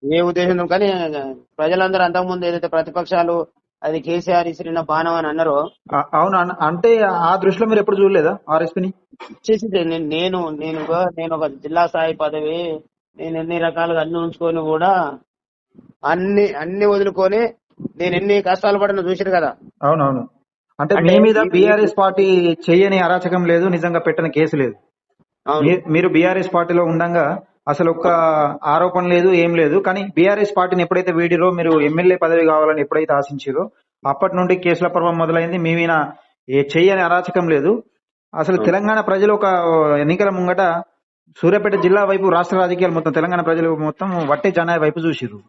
ఏ ఉద్దేశంతో కానీ ప్రజలందరూ అంతకుముందు ఏదైతే ప్రతిపక్షాలు అది కేసీఆర్ ఇసిరిన బాణం అని అన్నారో అవును అంటే ఆ దృష్టిలో మీరు ఎప్పుడు చూడలేదా ఆర్ఎస్పీని? చేసి నేను ఒక జిల్లా స్థాయి పదవి నేను ఎన్ని రకాలుగా అన్ని ఉంచుకొని కూడా అన్ని వదులుకొని నేను ఎన్ని కష్టాలు పడిన చూసారు కదా. అవునవును. అంటే మీ మీద బీఆర్ఎస్ పార్టీ చెయ్యని అరాచకం లేదు, నిజంగా పెట్టని కేసు లేదు. మీరు బీఆర్ఎస్ పార్టీలో ఉండగా అసలు ఒక్క ఆరోపణ లేదు, ఏం లేదు. కానీ బీఆర్ఎస్ పార్టీని ఎప్పుడైతే వీడిరో, మీరు ఎమ్మెల్యే పదవి కావాలని ఎప్పుడైతే ఆశించారో అప్పటి నుండి కేసుల పర్వం మొదలైంది. మీ మీద చెయ్యని అరాచకం లేదు. అసలు తెలంగాణ ప్రజలు ఒక ఎన్నికల ముంగట సూర్యాపేట జిల్లా వైపు, రాష్ట్ర రాజకీయాలు మొత్తం తెలంగాణ ప్రజలు మొత్తం వట్టే జనాయ వైపు చూసిర్రు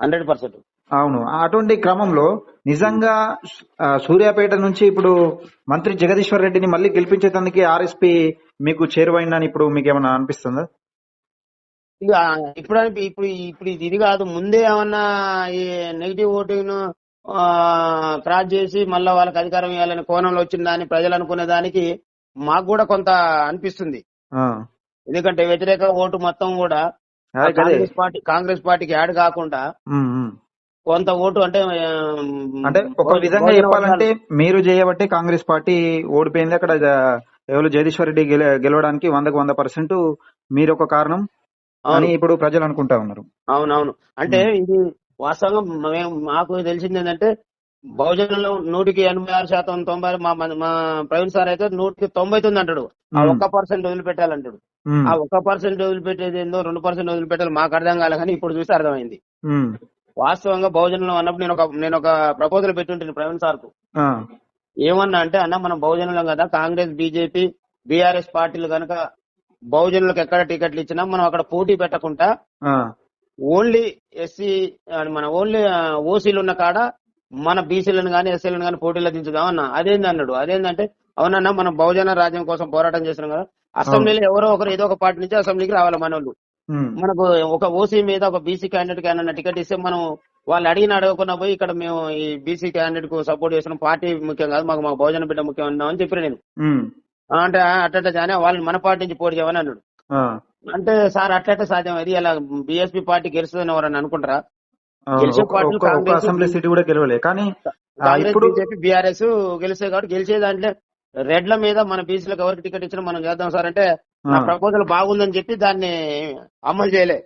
100%. అవును. అటువంటి క్రమంలో నిజంగా సూర్యాపేట నుంచి ఇప్పుడు మంత్రి జగదీశ్వర్ రెడ్డిని మళ్ళీ గెలిపించేందుకు ఆర్ఎస్పీ మీకు చేరువైందని ఇప్పుడు మీకు ఏమన్నా అనిపిస్తుందా? ఇక ఇప్పుడు ఇది కాదు, ముందే ఏమన్నా ఈ నెగిటివ్ ఓటింగ్ క్రాస్ చేసి మళ్ళా వాళ్ళకి అధికారం ఇవ్వాలని కోణంలో వచ్చిందని ప్రజలు అనుకునే దానికి మాకు కూడా కొంత అనిపిస్తుంది. ఎందుకంటే వ్యతిరేక ఓటు మొత్తం కూడా కాంగ్రెస్ పార్టీకి యాడ్ కాకుండా కొంత ఓటు అంటే ఒక విధంగా చెప్పాలంటే మీరు చేయబట్టి కాంగ్రెస్ పార్టీ ఓడిపోయింది. అక్కడ ఎవరు జగదీశ్వర్ రెడ్డి గెలవడానికి 100% మీరు ఒక కారణం అని ఇప్పుడు ప్రజలు అనుకుంటా ఉన్నారు. అవునవును. అంటే ఇది వాస్తవంగా మాకు తెలిసింది ఏంటంటే బహుజనులు 186%, 90 మా ప్రవీణ్ సార్ అయితే 199 అంటాడు. ఆ 1% వదిలిపెట్టాలంటాడు. ఆ 1% వదిలిపెట్టేది ఏందో 2% వదిలిపెట్టాలి మాకు అర్థం కాలే, కానీ ఇప్పుడు చూస్తే అర్థమైంది. వాస్తవంగా బహుజనులు అన్నప్పుడు నేను ఒక ప్రపోజల్ పెట్టుంటాను ప్రవీణ్ సార్ కు. ఏమన్నా అంటే అన్న మనం బహుజనులం కదా, కాంగ్రెస్ బీజేపీ బీఆర్ఎస్ పార్టీలు కనుక బహుజనులకు ఎక్కడ టికెట్లు ఇచ్చినా మనం అక్కడ పోటీ పెట్టకుండా ఓన్లీ ఎస్సీ ఓన్లీ ఓసీలు ఉన్న కాడ మన బీసీలను గానీ ఎస్సీలను గానీ పోటీలో దించుదామన్నా. అదేందన్నాడు. అదేంటంటే అవునన్నా మనం బహుజన రాజ్యం కోసం పోరాటం చేస్తున్నాం కదా, అసెంబ్లీలో ఎవరో ఒకరు ఏదో ఒక పార్టీ నుంచి అసెంబ్లీకి రావాలి మన వాళ్ళు. మనకు ఒక ఓసీ మీద ఒక బీసీ క్యాండిడేట్ కి ఏమన్నా టికెట్ ఇస్తే మనం వాళ్ళు అడగకుండా పోయి ఇక్కడ మేము ఈ బీసీ క్యాండిడేట్ కు సపోర్ట్ చేస్తున్నాం, పార్టీ ముఖ్యం కాదు, మాకు బహుజన బిడ్డ ముఖ్యం అన్నామని చెప్పిన నేను. అంటే అట్ట జానే వాళ్ళని మన పార్టీ నుంచి పోటీ చేయమని అన్నాడు. అంటే సార్ అట్లయితే సాధ్యం, అది ఇలా బీఎస్పీ పార్టీ గెలుస్తుందని ఎవరన్నా అనుకుంటారా? గెలిచే పార్టీలు కాంగ్రెస్ బీజేపీ బీఆర్ఎస్ గెలిచాయి కాబట్టి గెలిచే దాంట్లో రెడ్ల మీద మన బీసీలకు ఎవరికి టికెట్ ఇచ్చినా మనం చేద్దాం సార్ అంటే నా ప్రపోజల్ బాగుందని చెప్పి దాన్ని అమలు చేయలే.